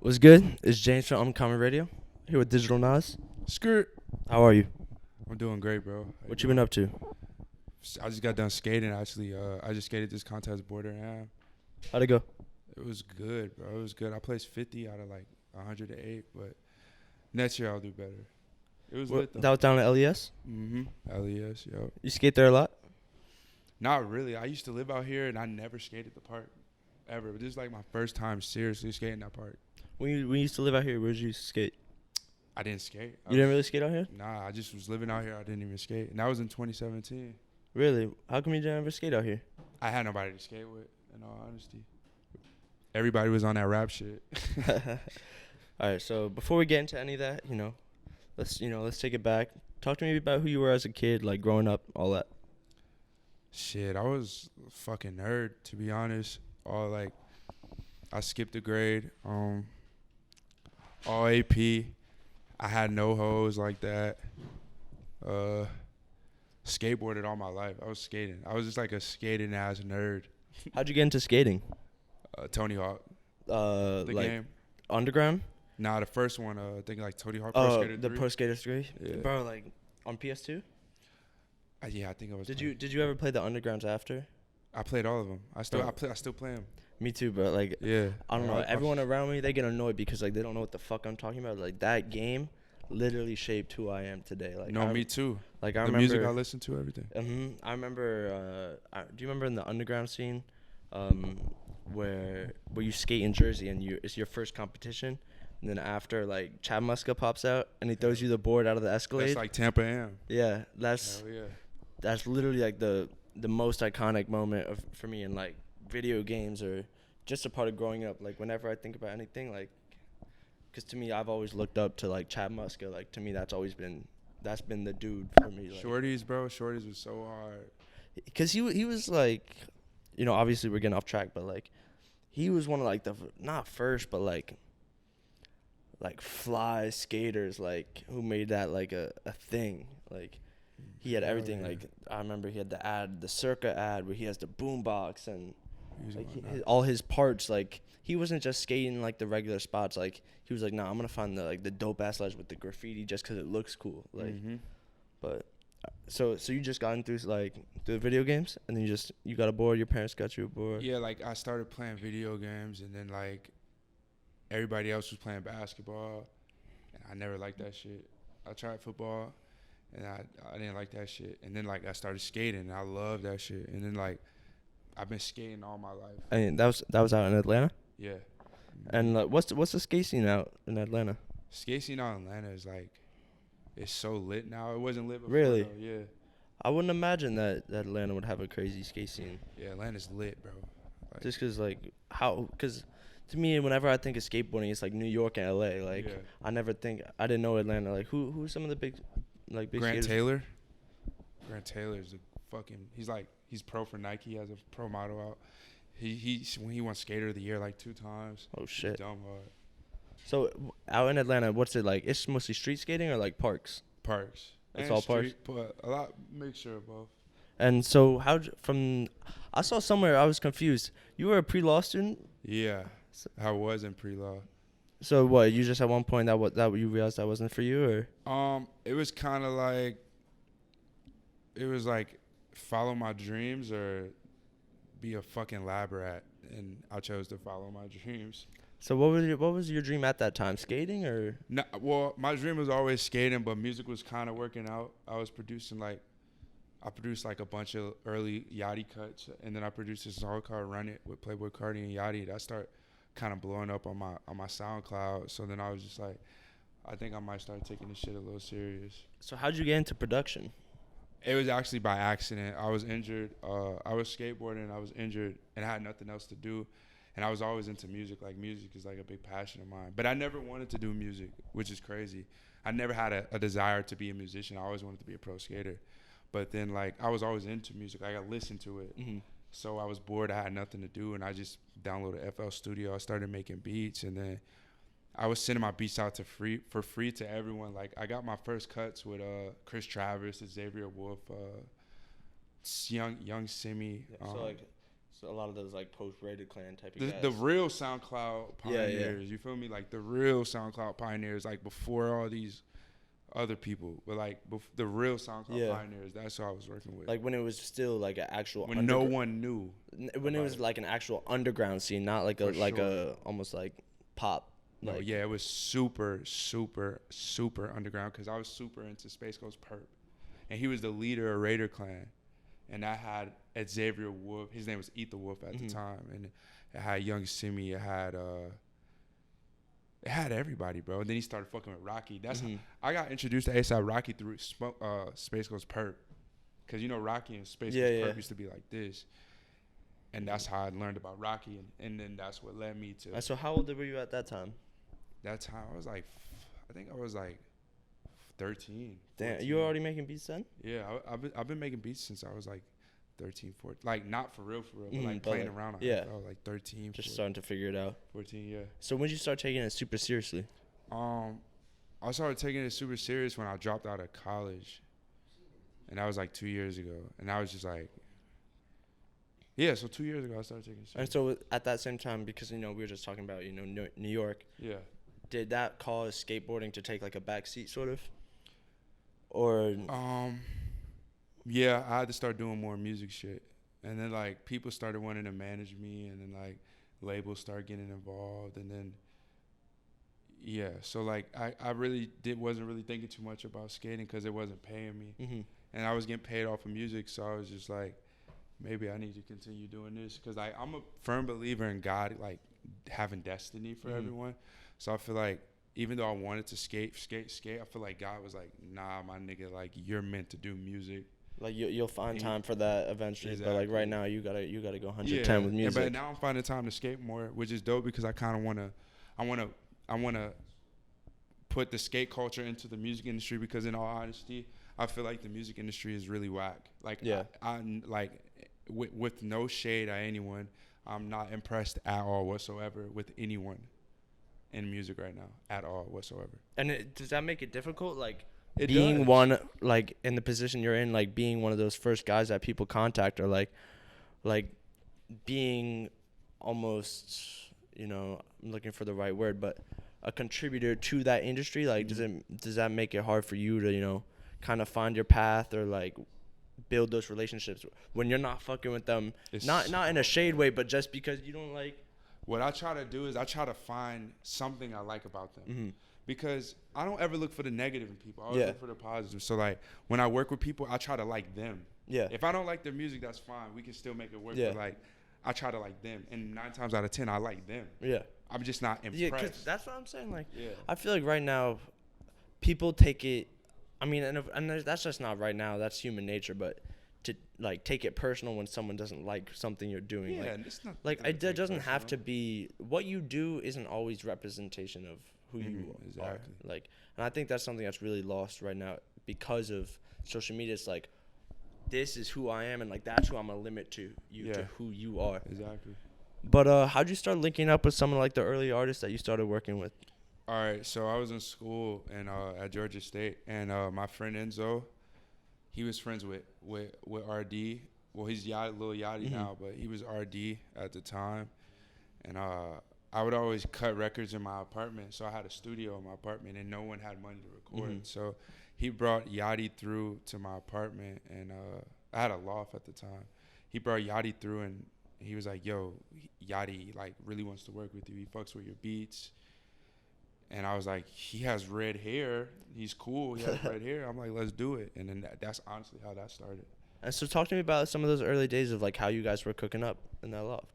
What's good? It's James from Uncommon Radio, here with Digital Nas. Skirt. How are you? I'm doing great, bro. What you been up to? I just got done skating, actually. I just skated this contest border, and How'd it go? it was good, bro. It was good. I placed 50 out of, 108, but next year I'll do better. It was lit, though. That was down at LES? Mm-hmm. LES, yo. You skate there a lot? Not really. I used to live out here, and I never skated the park, ever. But this is, my first time seriously skating that park. When you used to live out here, where did you skate? I didn't skate. You didn't really skate out here? Nah, I just was living out here. I didn't even skate. And that was in 2017. Really? How come you didn't ever skate out here? I had nobody to skate with, in all honesty. Everybody was on that rap shit. All right, so before we get into any of that, let's take it back. Talk to me about who you were as a kid, like growing up, all that. Shit, I was a fucking nerd, to be honest. I skipped a grade. All AP. I had no hoes like that. Skateboarded all my life. I was skating. I was just like a skating ass nerd. How'd you get into skating? Tony Hawk. The Game. Underground? Nah, the first one. I think Tony Hawk Pro Skater 3. The Pro Skater 3? Yeah. Bro, on PS2? Yeah, I think I was. Did you ever play the Undergrounds after? I played all of them. I still play them. Me too, bro. Yeah. I don't know. Everyone around me, they get annoyed because they don't know what the fuck I'm talking about. That game literally shaped who I am today. Me too. I the remember music I listen to, everything. I remember. Do you remember in the underground scene, where you skate in Jersey and it's your first competition, and then after Chad Muska pops out and he throws you the board out of the Escalade. That's like Tampa Am. Yeah, that's Hell yeah. That's literally the most iconic moment for me in video games or just a part of growing up. Whenever I think about anything, because to me I've always looked up to Chad Muska. To me that's been the dude for me. Shorties, bro. Shorties was so hard. Because he was obviously we're getting off track, but he was one of the not first but fly skaters who made that a thing. He had everything. Yeah. I remember he had the Circa ad where he has the boombox and all his parts. He wasn't just skating the regular spots. He was nah, I'm gonna find the dope ass ledge with the graffiti just because it looks cool. But so you just got into through the video games and then you got a board. Your parents got you a board. Yeah, I started playing video games and then everybody else was playing basketball, and I never liked that shit. I tried football. And I didn't like that shit. And then, I started skating, and I loved that shit. And then, I've been skating all my life. And that was out in Atlanta? Yeah. And, what's the skate scene out in Atlanta? Skate scene out in Atlanta is, it's so lit now. It wasn't lit before, Really? though. Yeah. I wouldn't imagine that Atlanta would have a crazy skate scene. Yeah, Atlanta's lit, bro. Just because, because to me, whenever I think of skateboarding, it's, New York and L.A. Yeah. I didn't know Atlanta. Who's some of the big big Grant skaters? Taylor. Grant Taylor's he's pro for Nike. He has a pro model out. He won Skater of the Year 2 times. Oh shit. He's dumb hard. So out in Atlanta, what's it like? It's mostly street skating or parks? Parks. It's and all street, parks. but a lot mixture of both. And so I saw somewhere I was confused. You were a pre-law student? Yeah, I was in pre-law. So what? You just at one point that you realized that wasn't for you, or? It was kind of follow my dreams or be a fucking lab rat, and I chose to follow my dreams. So what was your dream at that time? Skating or? No, well, my dream was always skating, but music was kind of working out. I was producing I produced a bunch of early Yachty cuts, and then I produced this song called "Run It" with Playboi, Carti, and Yachty. That started kind of blowing up on my SoundCloud. So then I was just I think I might start taking this shit a little serious. So how'd you get into production? It was actually by accident. I was injured. I was skateboarding and I was injured and I had nothing else to do. And I was always into music. Music is a big passion of mine. But I never wanted to do music, which is crazy. I never had a desire to be a musician. I always wanted to be a pro skater. But then I was always into music. I listened to it. Mm-hmm. So I was bored. I had nothing to do, and I just downloaded FL Studio. I started making beats, and then I was sending my beats out for free to everyone. I got my first cuts with Chris Travis, Xavier Wolf, young Simi. So a lot of those like post-rated clan type of guys. The real SoundCloud pioneers, you feel me? Like the real SoundCloud pioneers, like before all these other people, but like the real SoundCloud pioneers. That's who I was working with. Like when it was still like an actual when no one knew. When it was like an actual underground scene, not like a almost like pop. No, like, yeah, it was super, super, super underground because I was super into Space Ghost Perp, and he was the leader of Raider Clan, and I had Xavier Wolf. His name was Ether Wolf at the time, and it had Young Simi. It had everybody, bro. And then he started fucking with Rocky. That's how I got introduced to ASAP Rocky through Space Ghost Perp, because you know Rocky and Space Ghost Perp used to be like this. And that's how I learned about Rocky, and then that's what led me to. So how old were you at that time? That time I was like, I think I was like 13. Damn, 14. you were already making beats then? Yeah, I've been making beats since I was like 13, 14. Like not for real, but like playing around. I was like 13. Just 14, starting to figure it out. 14, yeah. So when did you start taking it super seriously? I started taking it super serious when I dropped out of college, and that was like 2 years ago. And I was just like. Yeah, so 2 years ago I started taking it serious. And so at that same time, because, you know, we were just talking about, you know, New York. Yeah. Did that cause skateboarding to take like a backseat sort of? Or? Yeah, I had to start doing more music shit. And then like people started wanting to manage me, and then like labels started getting involved, and then yeah, so like I really wasn't really thinking too much about skating because it wasn't paying me. And I was getting paid off of music, so I was just like, maybe I need to continue doing this because I'm a firm believer in God, like having destiny for everyone. So I feel like even though I wanted to skate, I feel like God was like, nah, my nigga, like you're meant to do music. Like you'll find time for that eventually, but like right now you gotta go 110 with music. Yeah, but now I'm finding time to skate more, which is dope because I kind of wanna put the skate culture into the music industry because in all honesty, I feel like the music industry is really whack. Like I like. With no shade at anyone, I'm not impressed at all whatsoever with anyone in music right now at all whatsoever. And does that make it difficult? Like being one, like in the position you're in, like being one of those first guys that people contact, or like being almost, you know, I'm looking for the right word, but a contributor to that industry. Like does that make it hard for you to, you know, kind of find your path or like build those relationships when you're not fucking with them, not in a shade way, but just because you don't like. What I try to do is I try to find something I like about them, because I don't ever look for the negative in people. I always look for the positive. So like when I work with people, I try to like them. Yeah. If I don't like their music, that's fine. We can still make it work. Yeah. But like I try to like them, and 9 times out of 10, I like them. Yeah. I'm just not impressed. Yeah, because that's what I'm saying. Like, I feel like right now, people take it. I mean, and that's just not right now. That's human nature. But to like take it personal when someone doesn't like something you're doing. Yeah, like, and it's not like it doesn't have to be. What you do isn't always representation of who you are. Like, and I think that's something that's really lost right now because of social media. It's like, this is who I am, and like that's who I'm gonna limit to you to who you are. Exactly. But how'd you start linking up with some of like the early artists that you started working with? All right, so I was in school and at Georgia State, and my friend Enzo, he was friends with RD. Well, he's Lil Yachty now, but he was RD at the time, and I would always cut records in my apartment. So I had a studio in my apartment, and no one had money to record. So he brought Yachty through to my apartment, and I had a loft at the time. He brought Yachty through, and he was like, "Yo, Yachty like really wants to work with you. He fucks with your beats." And I was like, he has red hair. He's cool. He has red hair. I'm like, let's do it. And then that's honestly how that started. And so talk to me about some of those early days of like how you guys were cooking up in that loft.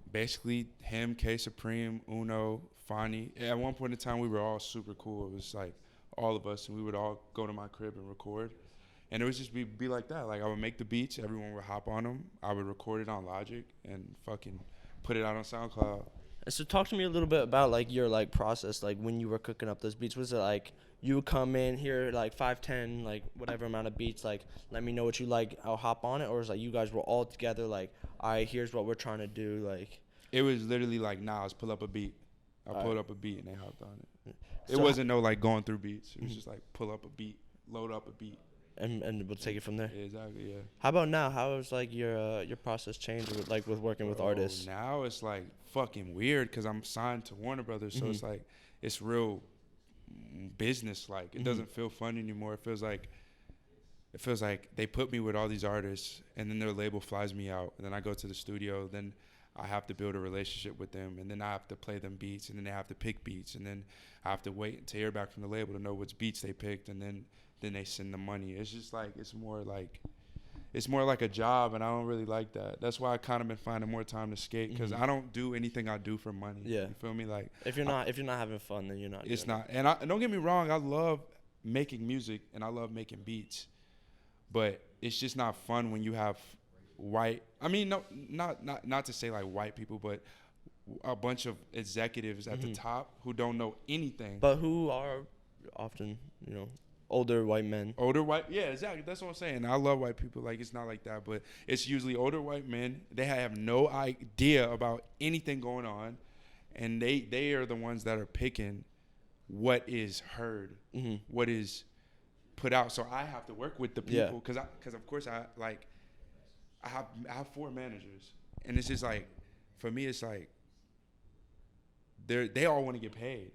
Basically him, K Supreme, Uno, Fani. At one point in time, we were all super cool. It was like all of us, and we would all go to my crib and record. And it would just be like that. Like I would make the beats. Everyone would hop on them. I would record it on Logic and fucking put it out on SoundCloud. So talk to me a little bit about like your like process, like when you were cooking up those beats. Was it like you would come in here like 5-10, like whatever amount of beats, like let me know what you like, I'll hop on it, or is like you guys were all together like, all right, here's what we're trying to do, like? It was literally like, Nas, pull up a beat. I pulled up a beat and they hopped on it. It wasn't no like going through beats. It was just like pull up a beat, load up a beat. and we'll take it from there. Yeah, exactly. Yeah. How about now? How has like your process changed with like with working with artists? Now it's like fucking weird because I'm signed to Warner Brothers, so it's like it's real business. Like it doesn't feel fun anymore. It feels like they put me with all these artists, and then their label flies me out, and then I go to the studio. Then I have to build a relationship with them, and then I have to play them beats, and then they have to pick beats, and then I have to wait to hear back from the label to know which beats they picked, and then they send the money. It's just like it's more like a job, and I don't really like that. That's why I kind of been finding more time to skate because I don't do anything I do for money. Yeah, you feel me? Like if you're not having fun, then you're not. It's not. And don't get me wrong, I love making music and I love making beats, but it's just not fun when you have not to say like white people, but a bunch of executives at the top who don't know anything. But who are often, older white men. Yeah, exactly. That's what I'm saying. I love white people. Like, it's not like that, but it's usually older white men. They have no idea about anything going on, and they are the ones that are picking what is heard, what is put out. So I have to work with the people because of course I have 4 managers, and it's just like, for me, it's like they all want to get paid.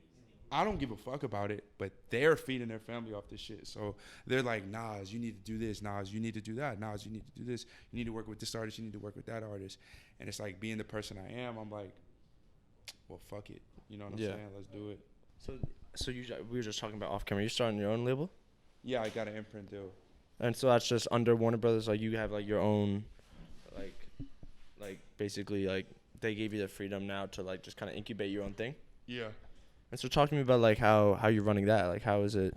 I don't give a fuck about it, but they're feeding their family off this shit. So they're like, Nas, you need to do this. Nas, you need to do that. Nas, you need to do this. You need to work with this artist. You need to work with that artist. And it's like, being the person I am, I'm like, well, fuck it. You know what I'm saying? Let's do it. So we were just talking about off camera. You're starting your own label? Yeah, I got an imprint deal. And so that's just under Warner Brothers. Like, you have like your own, like basically like they gave you the freedom now to like just kind of incubate your own thing. Yeah. And so talk to me about like how you're running that. Like, how is it?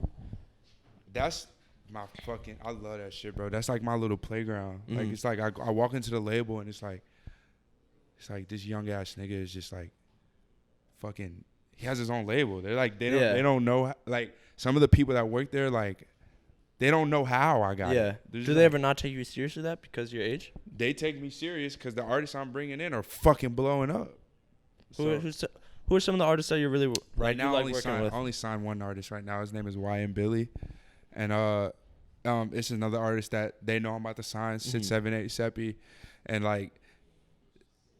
That's my fucking, I love that shit, bro. That's like my little playground. Like, it's like I walk into the label and it's like this young ass nigga is just like fucking, he has his own label. They're like, they don't know, like some of the people that work there, like they don't know how I got it. Do they ever not take you seriously that because of your age? They take me serious because the artists I'm bringing in are fucking blowing up. Who are some of the artists that you're really right now? I only signed one artist right now. His name is YN Billy, and it's another artist that they know I'm about to sign, 678 Seppi, and like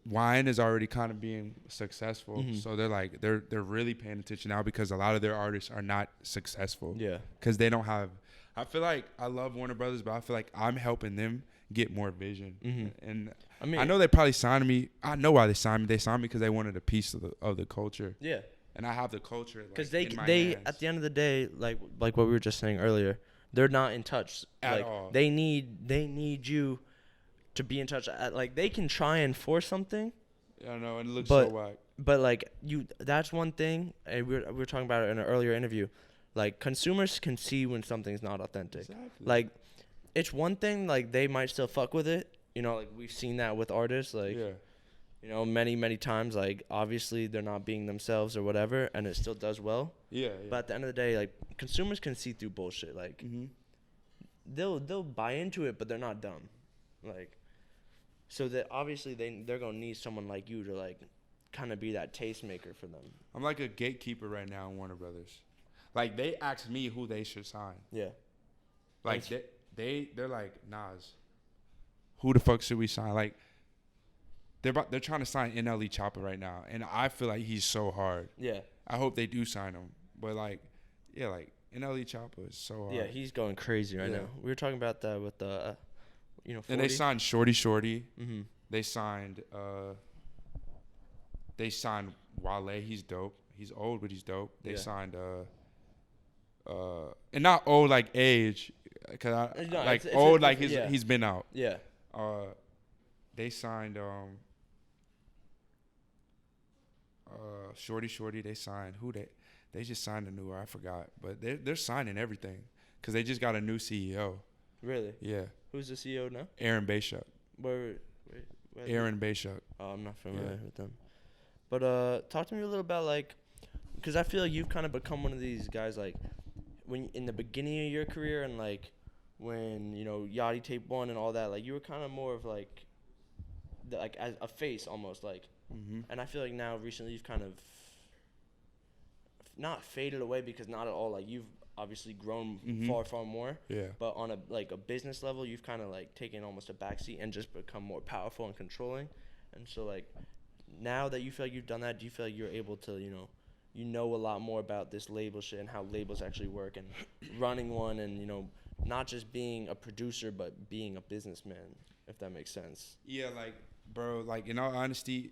YN is already kind of being successful, so they're like they're really paying attention now because a lot of their artists are not successful. Yeah, because they don't have. I feel like I love Warner Brothers, but I feel like I'm helping them get more vision. And I mean, I know they probably signed me. I know why they signed me. They signed me because they wanted a piece of the culture. Yeah. And I have the culture. Because like, they at the end of the day, like what we were just saying earlier, they're not in touch at all. They need you to be in touch. Like, they can try and force something. I know, and it looks so whack. But like that's one thing. And we were talking about it in an earlier interview. Like, consumers can see when something's not authentic. Exactly. Like, it's one thing, like, they might still fuck with it. Like, we've seen that with artists. Like, many, many times, like, obviously they're not being themselves or whatever, and it still does well. Yeah. But at the end of the day, like, consumers can see through bullshit. Like, they'll buy into it, but they're not dumb. Like, so that obviously they're going to need someone like you to, like, kind of be that tastemaker for them. I'm like a gatekeeper right now in Warner Brothers. Like, they asked me who they should sign. Yeah. Like, they're like, Nas, who the fuck should we sign? Like, they're trying to sign NLE Choppa right now, and I feel like he's so hard. Yeah. I hope they do sign him. But, like, yeah, like, NLE Choppa is so hard. Yeah, he's going crazy right now. We were talking about that with the, 40. And they signed Shorty. They signed Wale. He's dope. He's old, but he's dope. They signed and not old like age, cause he's been out. Yeah. They signed Shorty. They signed they just signed a new. I forgot, but they're signing everything because they just got a new CEO. Really? Yeah. Who's the CEO now? Aaron Bayshuk. Where Aaron Bayshuk. Oh, I'm not familiar with them. But talk to me a little about, like, because I feel like you've kind of become one of these guys, like, when in the beginning of your career and, like, when, Yachty Tape 1 and all that, like, you were kind of more of, like as a face almost, like. And I feel like now recently you've kind of not faded away, because not at all. Like, you've obviously grown far more. Yeah. But on a business level, you've kind of like taken almost a backseat and just become more powerful and controlling. And so like now that you feel like you've done that, do you feel like you're able to, you know a lot more about this label shit and how labels actually work and running one and, not just being a producer but being a businessman, if that makes sense? Yeah, like, bro, like, in all honesty,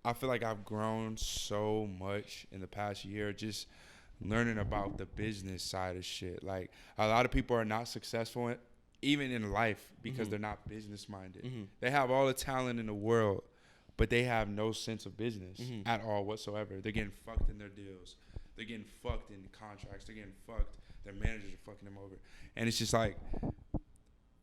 I feel like I've grown so much in the past year just learning about the business side of shit. Like, a lot of people are not successful even in life because they're not business minded. They have all the talent in the world, but they have no sense of business at all whatsoever. They're getting fucked in their deals. They're getting fucked in contracts. They're getting fucked. Their managers are fucking them over. And it's just like,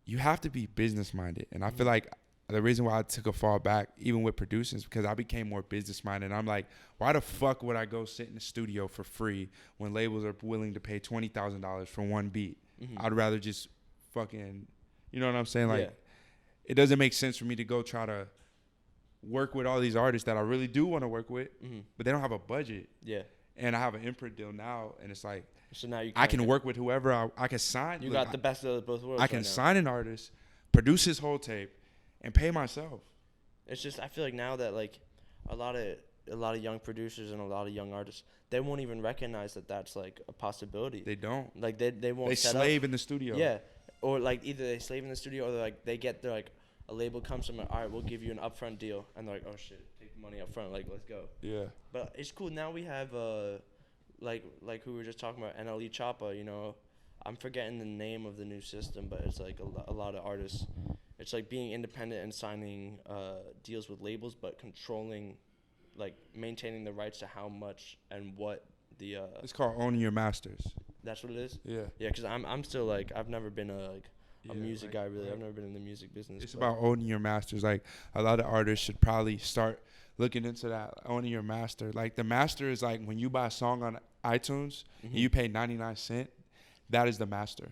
you have to be business minded. And I feel like the reason why I took a fall back, even with producing, is because I became more business minded. I'm like, why the fuck would I go sit in the studio for free when labels are willing to pay $20,000 for one beat? I'd rather just fucking, you know what I'm saying? Like, it doesn't make sense for me to go try to work with all these artists that I really do want to work with, but they don't have a budget. Yeah. And I have an imprint deal now, and it's like, so now I can work with whoever I can sign. You got the best of both worlds. I can sign an artist, produce his whole tape, and pay myself. It's just, I feel like now that like a lot of young producers and a lot of young artists, they won't even recognize that that's like a possibility. They don't. Like they won't. They slave in the studio. Yeah, or like either they slave in the studio or like they get their like a label comes to them, all right, we'll give you an upfront deal, and they're like, oh shit, take the money up front, like let's go. Yeah. But it's cool now we have like who we were just talking about, NLE Choppa. I'm forgetting the name of the new system, but it's like a lot of artists. It's like being independent and signing deals with labels, but controlling, like maintaining the rights to how much and what the. It's called owning your masters. That's what it is. Yeah. Yeah, because I'm still like I've never been a music guy really. Right. I've never been in the music business. It's about owning your masters. Like, a lot of artists should probably start looking into that, owning your master. Like, the master is like when you buy a song on iTunes and you pay 99 cents, that is the master.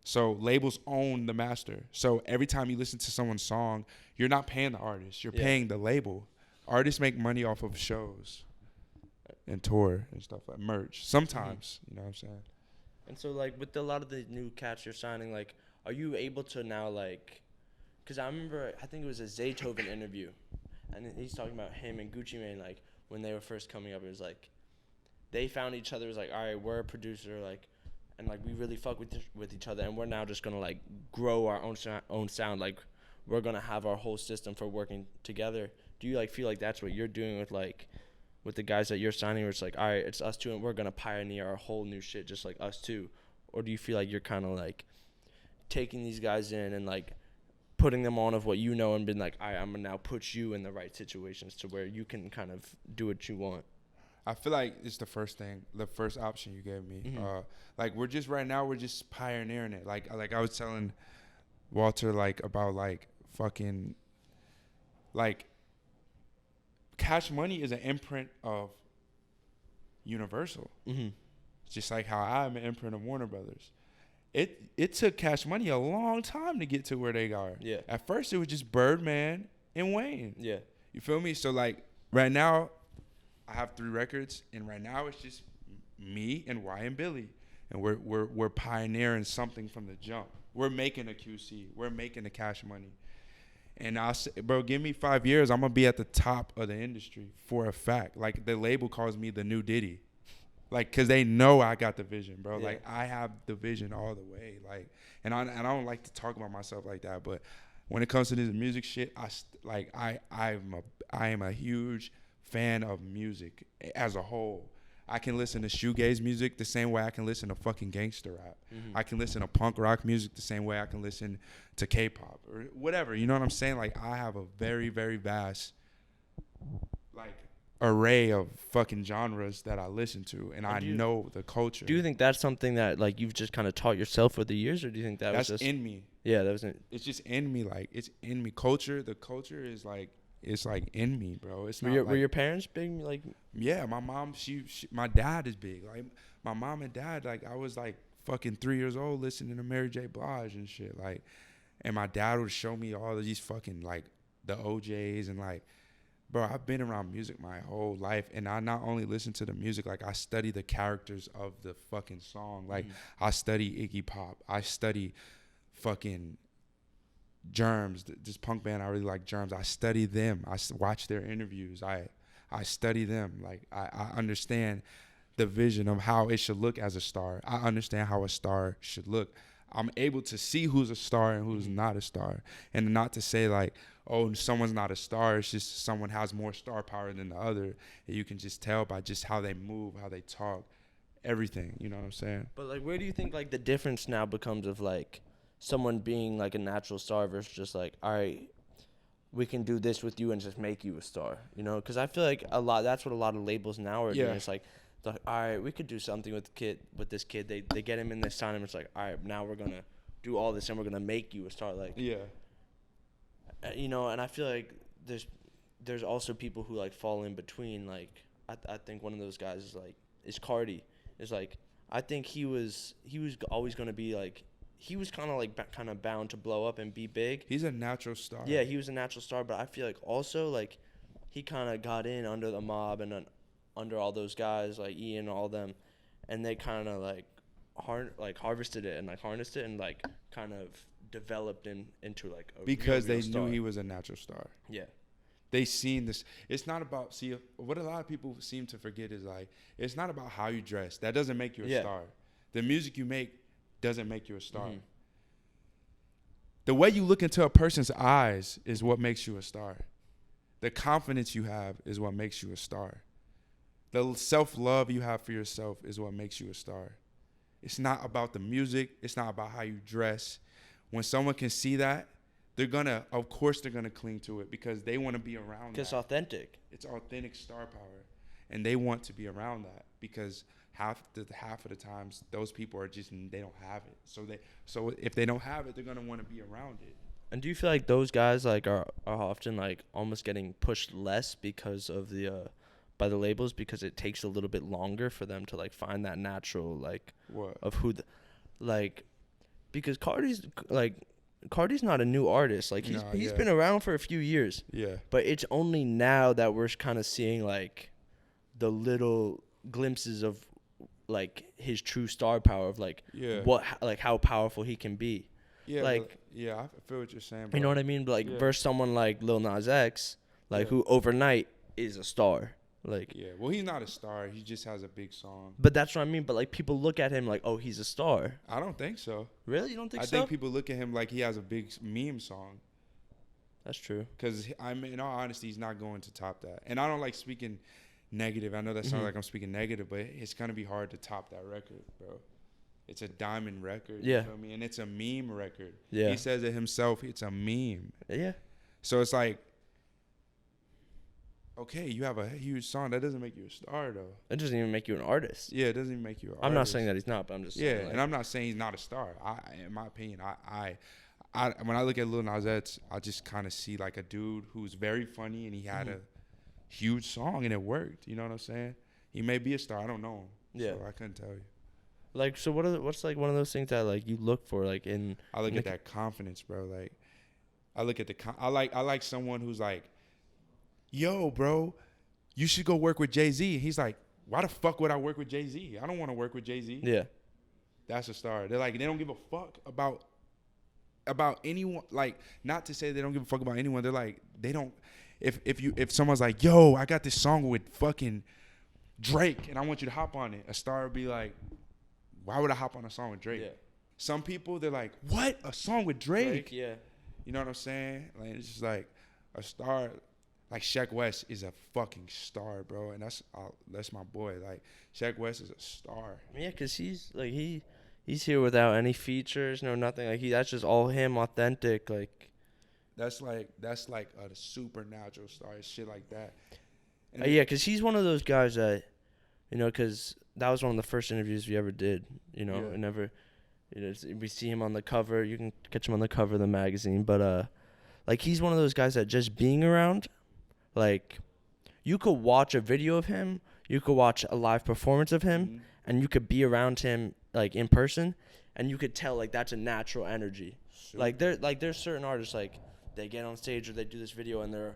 So labels own the master. So every time you listen to someone's song, you're not paying the artist. You're paying the label. Artists make money off of shows and tour and stuff like merch. Sometimes, you know what I'm saying? And so, like, with a lot of the new cats you're signing, like, are you able to now, like, because I remember, I think it was a Zaytoven interview, and he's talking about him and Gucci Mane, like, when they were first coming up, it was like, they found each other, it was like, all right, we're a producer, like, and like we really fuck with each other, and we're now just gonna like grow our own sound. Like, we're gonna have our whole system for working together. Do you like feel like that's what you're doing with the guys that you're signing, where it's like, all right, it's us two, and we're gonna pioneer our whole new shit just like us two? Or do you feel like you're kind of like taking these guys in and like putting them on of what you know and been like, all right, I'm gonna now put you in the right situations to where you can kind of do what you want? I feel like it's the first option you gave me. Like, we're just pioneering it. Like I was telling Walter, like, about like fucking, like, Cash Money is an imprint of Universal. It's just like how I'm an imprint of Warner Brothers. It took Cash Money a long time to get to where they are. Yeah. At first it was just Birdman and Wayne. Yeah. You feel me? So like right now, I have 3 records, and right now it's just me and Y and Billy, and we're pioneering something from the jump. We're making a QC. We're making the Cash Money. And I'll say, bro, give me 5 years, I'm gonna be at the top of the industry for a fact. Like, the label calls me the new Diddy, like, cause they know I got the vision, bro. Yeah. Like, I have the vision all the way. Like, and I don't like to talk about myself like that, but when it comes to this music shit, I am a huge fan of music as a whole. I can listen to shoegaze music the same way I can listen to fucking gangster rap. I can listen to punk rock music the same way I can listen to K-pop or whatever. You know what I'm saying? Like, I have a very, very vast, like, array of fucking genres that I listen to, and I know the culture. Do you think that's something that, like, you've just kind of taught yourself over the years, or do you think that's was just in me? Yeah, that was in. It's just in me. Like, it's in me. The culture is like, it's like in me, bro. It's not. Were your parents big? Like, yeah, my mom, my dad is big. Like, my mom and dad, like, I was like fucking 3 years old listening to Mary J. Blige and shit. Like, and my dad would show me all of these fucking, like, the OJs and like bro, I've been around music my whole life, and I not only listen to the music, like I study the characters of the fucking song. Like I study Iggy Pop, I study fucking Germs, this punk band I really like, Germs. I study them. I watch their interviews. I study them. Like I understand the vision of how it should look as a star. I understand how a star should look. I'm able to see who's a star and who's not a star, and not to say like, oh, someone's not a star. It's just someone has more star power than the other. And you can just tell by just how they move, how they talk, everything. You know what I'm saying? But like, where do you think like the difference now becomes of like someone being like a natural star versus just like, all right, we can do this with you and just make you a star, you know? Because I feel like that's what a lot of labels now are doing. It's like, all right, we could do something with this kid. They get him in, they sign him. It's like, all right, now we're gonna do all this and we're gonna make you a star. Like, you know. And I feel like there's also people who like fall in between. Like, I think one of those guys is Carti. Is like, I think he was always gonna be like. He was kind of bound to blow up and be big. He's a natural star. Yeah, he was a natural star, but I feel like also like he kind of got in under the mob and under all those guys like Ian and all them, and they kind of like harvested it and like harnessed it and like kind of developed into like a because real they star. knew he was a natural star. Yeah. They seen this. It's not about what a lot of people seem to forget is like it's not about how you dress. That doesn't make you a star. The music you make doesn't make you a star. The way you look into a person's eyes is what makes you a star. The confidence you have is what makes you a star. The self-love you have for yourself is what makes you a star. It's not about the music. It's not about how you dress. When someone can see that, of course they're gonna cling to it because they want to be around that. It's authentic. It's authentic star power. And they want to be around that because half of the times those people are just, they don't have it. So if they don't have it, they're gonna want to be around it. And do you feel like those guys like are often like almost getting pushed less because of by the labels, because it takes a little bit longer for them to like find that natural like of who because Carti's not a new artist. Like he's been around for a few years. Yeah. But it's only now that we're kind of seeing like the little glimpses of like his true star power of like how powerful he can be. Yeah, like I feel what you're saying, bro. You know what I mean? But like versus someone like Lil Nas X, like who overnight is a star. Like well, he's not a star. He just has a big song. But that's what I mean. But like people look at him like, oh, he's a star. I don't think so. Really? You don't think so? I think people look at him like he has a big meme song. That's true. Because in all honesty, he's not going to top that. And I don't like speaking negative. I know that sounds like I'm speaking negative, but it's gonna be hard to top that record, bro. It's a diamond record. You feel me? And it's a meme record. Yeah. He says it himself. It's a meme. Yeah. So it's like, okay, you have a huge song. That doesn't make you a star, though. It doesn't even make you an artist. Yeah, it doesn't even make you an artist. I'm not saying that he's not, but I'm just saying. Yeah, and I'm not saying he's not a star. In my opinion, I when I look at Lil Nas X, I just kind of see like a dude who's very funny and he had a huge song and it worked. You know what I'm saying? He may be a star. I don't know him. Yeah. So I couldn't tell you. Like, so what's like one of those things that like you look for like in? I look at that confidence, bro. Like, I look at I like someone who's like, yo, bro, you should go work with Jay-Z. He's like, why the fuck would I work with Jay-Z? I don't want to work with Jay-Z. Yeah. That's a star. They're like, they don't give a fuck about anyone. Like, not to say they don't give a fuck about anyone. They're like, they don't. If someone's like, yo, I got this song with fucking Drake and I want you to hop on it, a star would be like, why would I hop on a song with Drake? Yeah. Some people, they're like, what? A song with Drake? Yeah. You know what I'm saying? Like, it's just like a star. Like, Sheck West is a fucking star, bro. And that's my boy. Like, Sheck West is a star. Yeah, because he's, like, he's here without any features, no nothing. Like, that's just all him, authentic. Like, that's like a supernatural star, shit like that. Yeah, because he's one of those guys that, you know, because that was one of the first interviews we ever did, you know, and never, you know, we see him on the cover. You can catch him on the cover of the magazine. But, like, he's one of those guys that just being around, like, you could watch a video of him, you could watch a live performance of him, and you could be around him, like, in person, and you could tell, like, that's a natural energy. Sure. Like, there's certain artists, like, they get on stage or they do this video and they're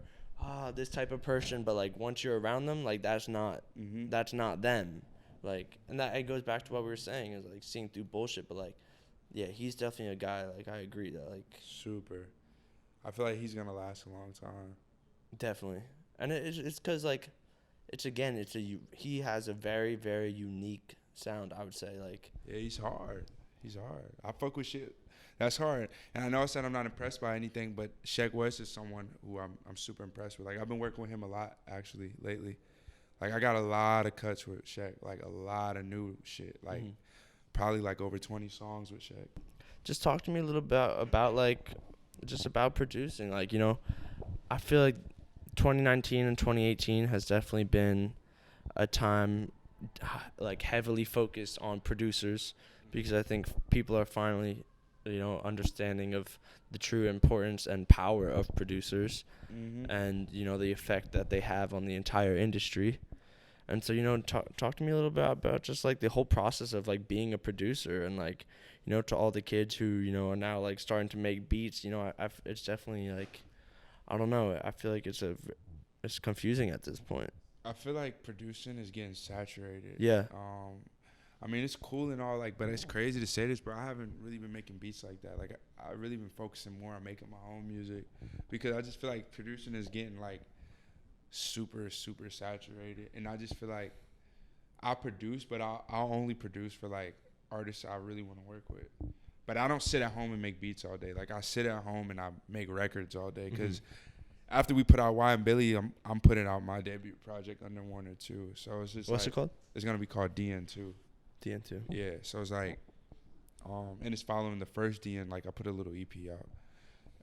this type of person, but like once you're around them, like that's not them. Like, and that it goes back to what we were saying, is like seeing through bullshit. But like, yeah, he's definitely a guy. Like, I agree that like super. I feel like he's gonna last a long time. definitely, and it's because like he has a very, very unique sound, I would say. Like, Yeah, he's hard. I fuck with shit. That's hard. And I know I said I'm not impressed by anything, but Sheck West is someone who I'm super impressed with. Like, I've been working with him a lot, actually, lately. Like, I got a lot of cuts with Sheck. Like, a lot of new shit. Like, probably, like, over 20 songs with Sheck. just talk to me a little bit about like, just about producing. Like, you know, I feel like 2019 and 2018 has definitely been a time like heavily focused on producers, because I think people are finally, you know, understanding of the true importance and power of producers, and you know the effect that they have on the entire industry. And so, you know, talk to me a little bit about just like the whole process of like being a producer, and like, you know, to all the kids who, you know, are now like starting to make beats. You know, it's definitely like, I don't know, I feel like it's confusing at this point. I feel like producing is getting saturated. Yeah. I mean, it's cool and all, like, but it's crazy to say this, bro. I haven't really been making beats like that. Like, I really been focusing more on making my own music, because I just feel like producing is getting, like, super, super saturated. And I just feel like I produce, but I'll only produce for, like, artists I really want to work with. But I don't sit at home and make beats all day. Like, I sit at home and I make records all day, because after we put out Y and Billy, I'm putting out my debut project under Warner too. So it's just What's it called? It's gonna be called DN2. DN2. Yeah. So it's like, and it's following the first DN. Like, I put a little EP out,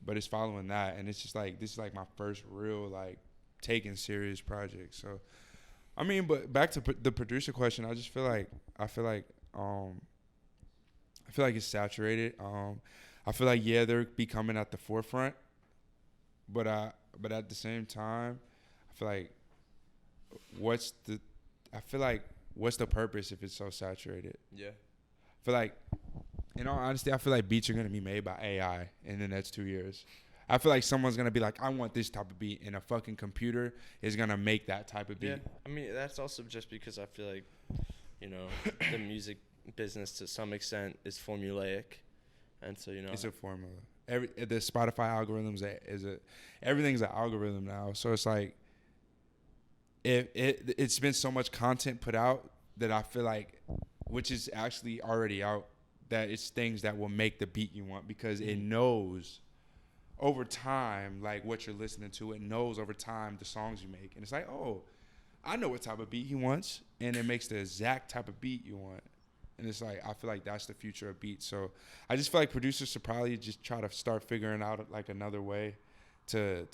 but it's following that, and it's just like, this is like my first real like taking serious project. So, I mean, but back to the producer question, I just feel like I feel like it's saturated. I feel like, yeah, they're becoming at the forefront, but at the same time, I feel like what's the purpose if it's so saturated? Yeah. I feel like, in all honesty, I feel like beats are gonna be made by AI in the next 2 years. I feel like someone's gonna be like, I want this type of beat, and a fucking computer is gonna make that type of beat. Yeah. I mean, that's also just because I feel like, you know, the music business to some extent is formulaic, and so, you know, It's a formula. The Spotify algorithms everything's an algorithm now. So it's like, it's been so much content put out that I feel like, which is actually already out, that it's things that will make the beat you want, because it knows over time, like, what you're listening to. It knows over time the songs you make, and it's like, oh, I know what type of beat he wants, and it makes the exact type of beat you want. And it's like, I feel like that's the future of beats. So I just feel like producers should probably just try to start figuring out like another way to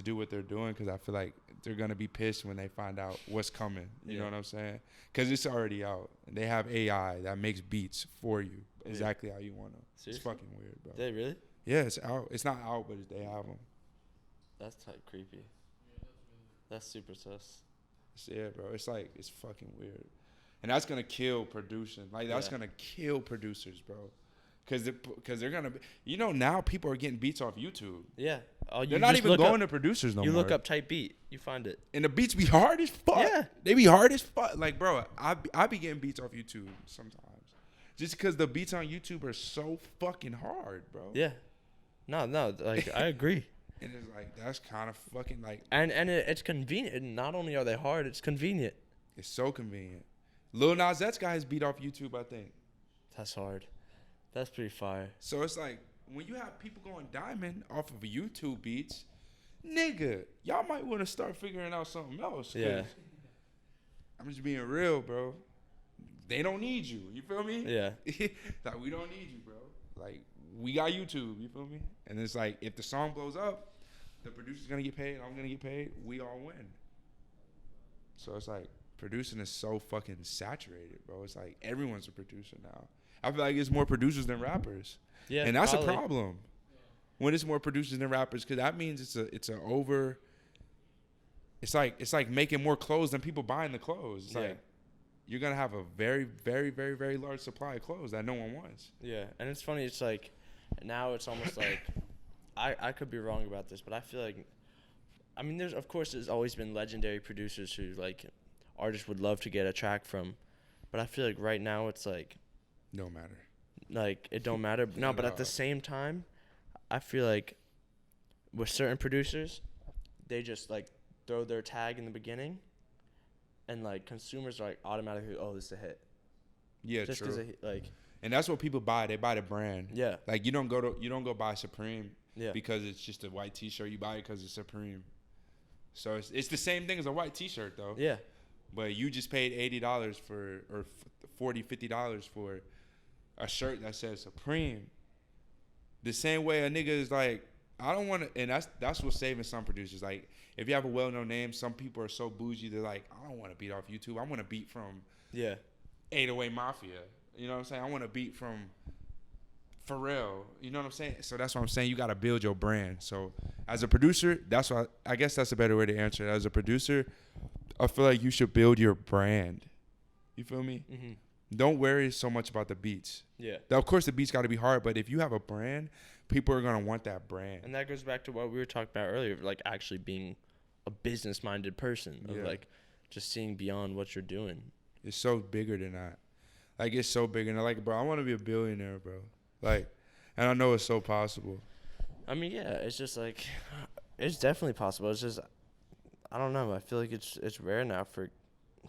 do what they're doing, because I feel like they're gonna be pissed when they find out what's coming. You know what I'm saying? Because it's already out, and they have AI that makes beats for you exactly how you want them. It's fucking weird, bro. They really? Yeah, it's out. It's not out, but they have them. That's type creepy. That's super sus. Yeah, bro. It's like, it's fucking weird. And that's going to kill producing. Like, that's going to kill producers, bro. Because they're going to be... You know, now people are getting beats off YouTube. Yeah. They're not even going to producers no more. You look up type beat. You find it. And the beats be hard as fuck. Yeah. They be hard as fuck. Like, bro, I be getting beats off YouTube sometimes. Just because the beats on YouTube are so fucking hard, bro. Yeah. No. Like, I agree. And it's like, that's kind of fucking like... And it's convenient. Not only are they hard, it's convenient. It's so convenient. Lil Nas X got his beat off YouTube, I think. That's hard. That's pretty fire. So it's like, when you have people going diamond off of YouTube beats, nigga, y'all might want to start figuring out something else. Yeah. I'm just being real, bro. They don't need you. You feel me? Yeah. Like, we don't need you, bro. Like, we got YouTube. You feel me? And it's like, if the song blows up, the producer's going to get paid, I'm going to get paid, we all win. So it's like, producing is so fucking saturated, bro. It's like, everyone's a producer now. I feel like it's more producers than rappers. Yeah. And that's probably a problem. When it's more producers than rappers, because that means it's like making more clothes than people buying the clothes. It's like, you're going to have a very, very, very, very large supply of clothes that no one wants. Yeah. And it's funny, it's like, now it's almost like, I could be wrong about this, but I feel like I mean, there's always been legendary producers who like artists would love to get a track from, but I feel like right now it's like No matter. like it don't matter. No, but at the same time, I feel like with certain producers, they just like throw their tag in the beginning, and like consumers are like automatically, oh, this is a hit. Yeah, just true. Just like. And that's what people buy. They buy the brand. Yeah. Like you don't go buy Supreme. Yeah. Because it's just a white T-shirt. You buy it because it's Supreme. So it's the same thing as a white T-shirt though. Yeah. But you just paid $80 for or $50 for a shirt that says Supreme. The same way a nigga is like, I don't want to, and that's what's saving some producers. Like, if you have a well-known name, some people are so bougie, they're like, I don't want to beat off YouTube. I want to beat from 808 Mafia. You know what I'm saying? I want to beat from Pharrell. You know what I'm saying? So that's what I'm saying. You got to build your brand. So as a producer, that's what I guess that's a better way to answer it. As a producer, I feel like you should build your brand. You feel me? Mm-hmm. Don't worry so much about the beats. Yeah. Now, of course, the beats got to be hard, but if you have a brand, people are going to want that brand. And that goes back to what we were talking about earlier, like actually being a business-minded person, of like just seeing beyond what you're doing. It's so bigger than that. Like, it's so big. And like, bro, I want to be a billionaire, bro. Like, and I know it's so possible. I mean, yeah, it's just like, it's definitely possible. It's just, I don't know. I feel like it's rare now for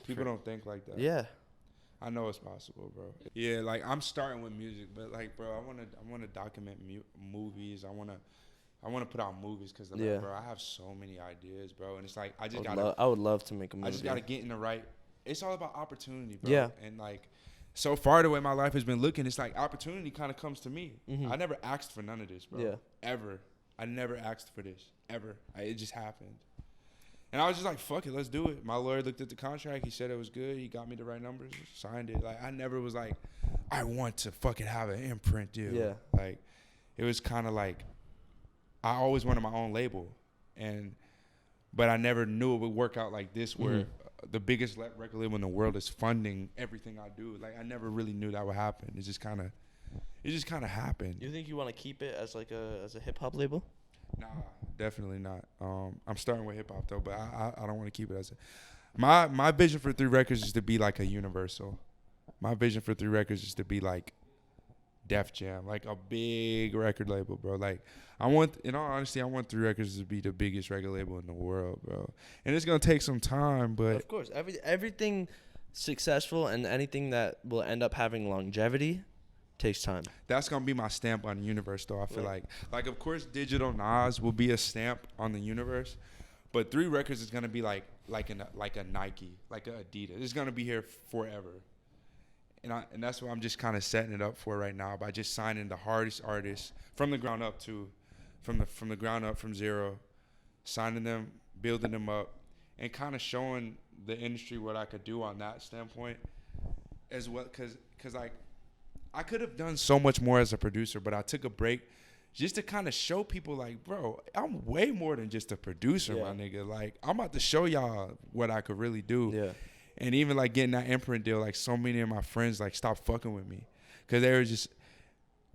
people don't think like that. Yeah. I know it's possible, bro. Yeah, like I'm starting with music, but like, bro, I wanna document movies. I wanna put out movies because, like, bro, I have so many ideas, bro, and it's like I would love to make a movie. I just gotta get in the right. It's all about opportunity, bro. Yeah. And like, so far the way my life has been looking, it's like opportunity kind of comes to me. Mm-hmm. I never asked for none of this, bro. Yeah. Ever. I never asked for this ever. It just happened. And I was just like, fuck it, let's do it. My lawyer looked at the contract. He said it was good. He got me the right numbers, signed it. Like, I never was like, I want to fucking have an imprint deal. Yeah. Like, it was kind of like, I always wanted my own label. But I never knew it would work out like this, where the biggest record label in the world is funding everything I do. Like, I never really knew that would happen. It just kind of happened. You think you want to keep it as like a hip hop label? Nah, definitely not. I'm starting with hip hop though, but I don't want to keep it as my vision for 3 Records is to be like a Universal. My vision for 3 Records is to be like Def Jam, like a big record label, bro. Like, in all honesty, I want 3 Records to be the biggest record label in the world, bro. And it's gonna take some time, but of course, everything successful and anything that will end up having longevity takes time. That's gonna be my stamp on the universe, though. I feel like of course, Digital Nas will be a stamp on the universe, but 3 Records is gonna be like a Nike, like a Adidas. It's gonna be here forever, and that's what I'm just kind of setting it up for right now by just signing the hardest artists from the ground up from the ground up, from zero, signing them, building them up, and kind of showing the industry what I could do on that standpoint as well, because like, I could have done so much more as a producer, but I took a break just to kind of show people, like, bro, I'm way more than just a producer, my nigga. Like, I'm about to show y'all what I could really do. Yeah. And even, like, getting that imprint deal, like, so many of my friends, like, stopped fucking with me. Because they were just,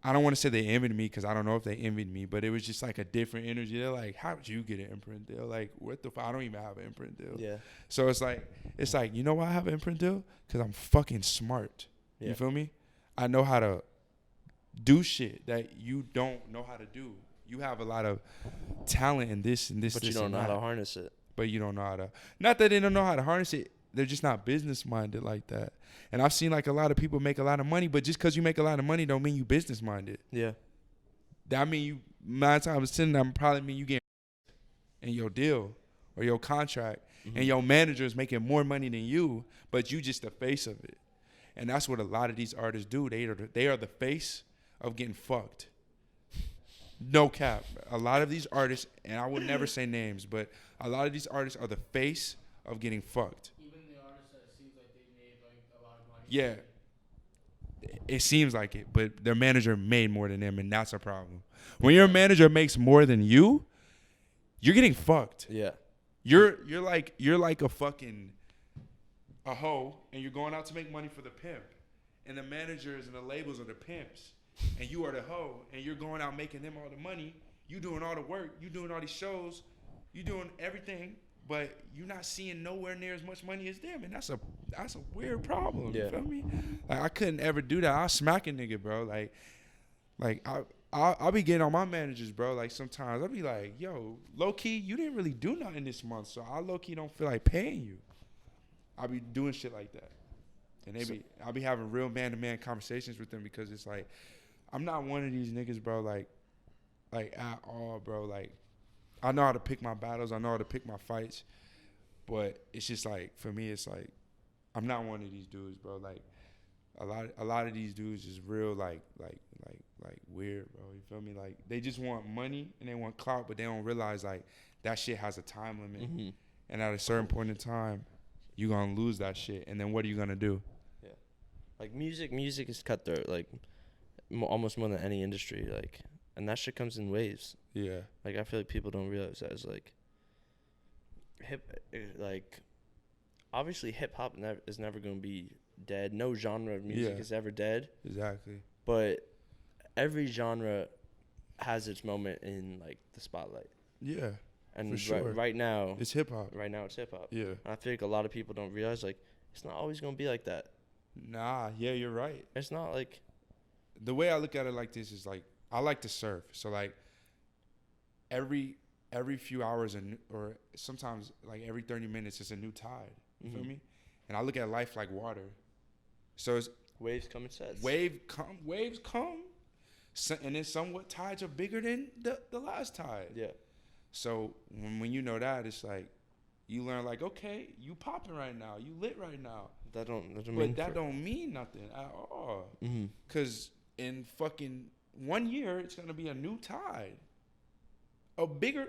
I don't want to say they envied me, because I don't know if they envied me, but it was just, like, a different energy. They're like, how did you get an imprint deal? Like, what the fuck? I don't even have an imprint deal. Yeah. So it's like, you know why I have an imprint deal? Because I'm fucking smart. Yeah. You feel me? I know how to do shit that you don't know how to do. You have a lot of talent in this and this. But you don't know how to harness it. But you don't know how to. Not that they don't know how to harness it. They're just not business minded like that. And I've seen like a lot of people make a lot of money, but just because you make a lot of money don't mean you business minded. Yeah. That mean you 9 times 10 that probably mean you get in your deal or your contract, and your manager is making more money than you, but you just the face of it. And that's what a lot of these artists do. They are the face of getting fucked. No cap. A lot of these artists, and I would never say names, but a lot of these artists are the face of getting fucked. Even the artists that it seems like they made like a lot of money. Yeah. It seems like it, but their manager made more than them, and that's a problem. When your manager makes more than you, you're getting fucked. Yeah. You're like a fucking a hoe, and you're going out to make money for the pimp, and the managers and the labels are the pimps, and you are the hoe, and you're going out making them all the money. You doing all the work, you doing all these shows, You doing everything, but you're not seeing nowhere near as much money as them, and that's a weird problem. Yeah. You feel me? Like I couldn't ever do that. I'll smack a nigga, bro. Like I'll be getting on my managers, bro. Like sometimes I'll be like, yo, low key, you didn't really do nothing this month, so I low key don't feel like paying you. I'll be doing shit like that, and I'll be having real man to man conversations with them because it's like I'm not one of these niggas, bro. Like at all, bro. Like I know how to pick my battles, I know how to pick my fights, but it's just like for me, it's like I'm not one of these dudes, bro. Like a lot of these dudes is real like weird, bro. You feel me? Like they just want money and they want clout, but they don't realize like that shit has a time limit, and at a certain point in time, you're gonna lose that shit, and then what are you gonna do? Yeah, like music is cutthroat, like almost more than any industry, like, and that shit comes in waves. Yeah, like I feel like people don't realize that. It's like obviously hip hop is never gonna be dead. No genre of music is ever dead. Exactly. But every genre has its moment in like the spotlight. Yeah. And for sure. right now it's hip hop. Right now it's hip hop. Yeah. And I feel like a lot of people don't realize like it's not always gonna be like that. Nah, yeah, you're right. It's not like the way I look at it like this is like I like to surf. So like every few hours or sometimes like every 30 minutes it's a new tide. You feel me? And I look at life like water. So it's waves come and sets. Waves come. So, and then somewhat tides are bigger than the last tide. Yeah. So when you know that, it's like you learn like, okay, you popping right now, you lit right now. That don't mean nothing at all. Cause in fucking 1 year, it's gonna be a new tide.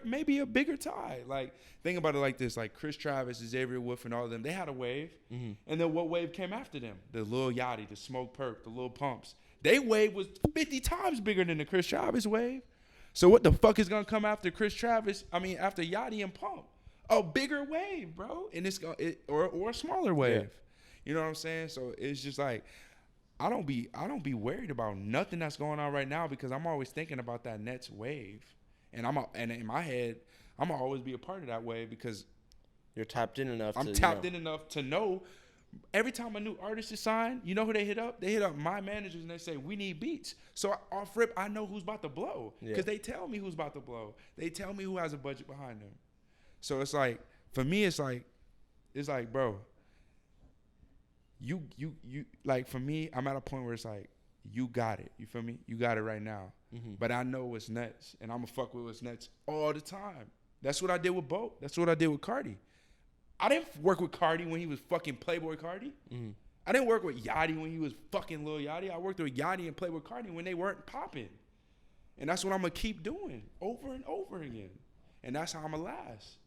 Maybe a bigger tide. Like, think about it like this: like Chris Travis, Xavier Wolf, and all of them, they had a wave, and then what wave came after them? The Lil Yachty, the Smoke Perp, the Lil Pumps. They wave was 50 times bigger than the Chris Travis wave. So what the fuck is gonna come after Chris Travis? I mean, after Yachty and Pump, a bigger wave, bro, and or a smaller wave. Yeah. You know what I'm saying? So it's just like I don't be worried about nothing that's going on right now because I'm always thinking about that next wave. And and in my head, I'm gonna always be a part of that wave because you're tapped in enough. I'm tapped in enough to know. Every time a new artist is signed, you know who they hit up? They hit up my managers and they say, we need beats. So off rip, I know who's about to blow because they tell me who's about to blow. They tell me who has a budget behind them. So it's like, for me, it's like, bro, you like, for me, I'm at a point where it's like, you got it. You feel me? You got it right now. But I know what's next, and I'm going to fuck with what's next all the time. That's what I did with Bo. That's what I did with Carti. I didn't work with Carti when he was fucking Playboi Carti. I didn't work with Yachty when he was fucking Lil Yachty. I worked with Yachty and Playboi Carti when they weren't popping. And that's what I'm going to keep doing over and over again. And that's how I'm going to last.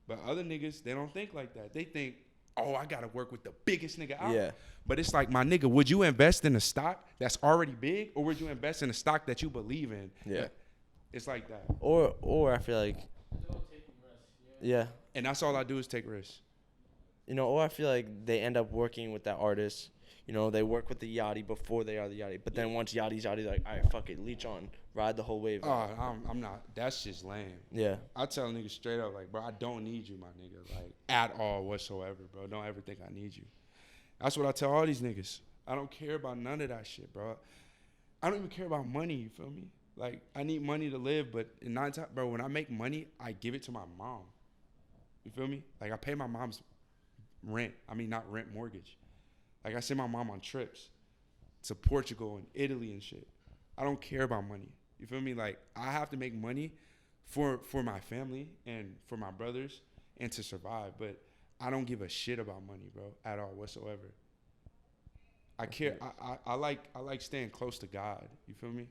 But other niggas, they don't think like that. They think, oh, I got to work with the biggest nigga out. Yeah. But it's like, my nigga, would you invest in a stock that's already big, or would you invest in a stock that you believe in? Yeah. It's like that. Or I feel like, yeah. And that's all I do is take risks. You know, or I feel like they end up working with that artist. You know, they work with the Yachty before they are the Yachty. But then once Yachty's Yachty, like, all right, fuck it, leech on, ride the whole wave. Oh, I'm not. That's just lame. Yeah. I tell niggas straight up, like, bro, I don't need you, my nigga, like, at all whatsoever, bro. Don't ever think I need you. That's what I tell all these niggas. I don't care about none of that shit, bro. I don't even care about money, you feel me? Like, I need money to live, but in 9 times, bro, when I make money, I give it to my mom. You feel me? Like, I pay my mom's rent. I mean, not rent, mortgage. Like, I send my mom on trips to Portugal and Italy and shit. I don't care about money. You feel me? Like, I have to make money for my family and for my brothers and to survive. But I don't give a shit about money, bro, at all whatsoever. I care. I like staying close to God. You feel me?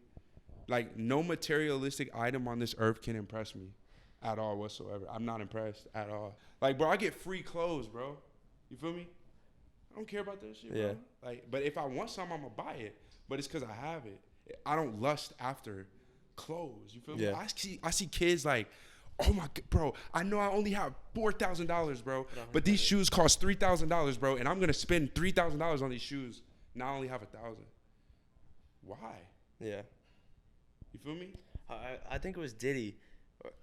Like, no materialistic item on this earth can impress me at all whatsoever. I'm not impressed at all. Like, bro, I get free clothes, bro. You feel me? I don't care about that shit, bro. Like, but if I want something, I'm gonna buy it. But it's because I have it. I don't lust after clothes. You feel me? I see kids like, oh my God, bro, I know I only have $4,000, bro, but these shoes cost $3,000, bro, and I'm gonna spend $3,000 on these shoes. Now I only have 1,000. Why? Yeah. You feel me? I think it was Diddy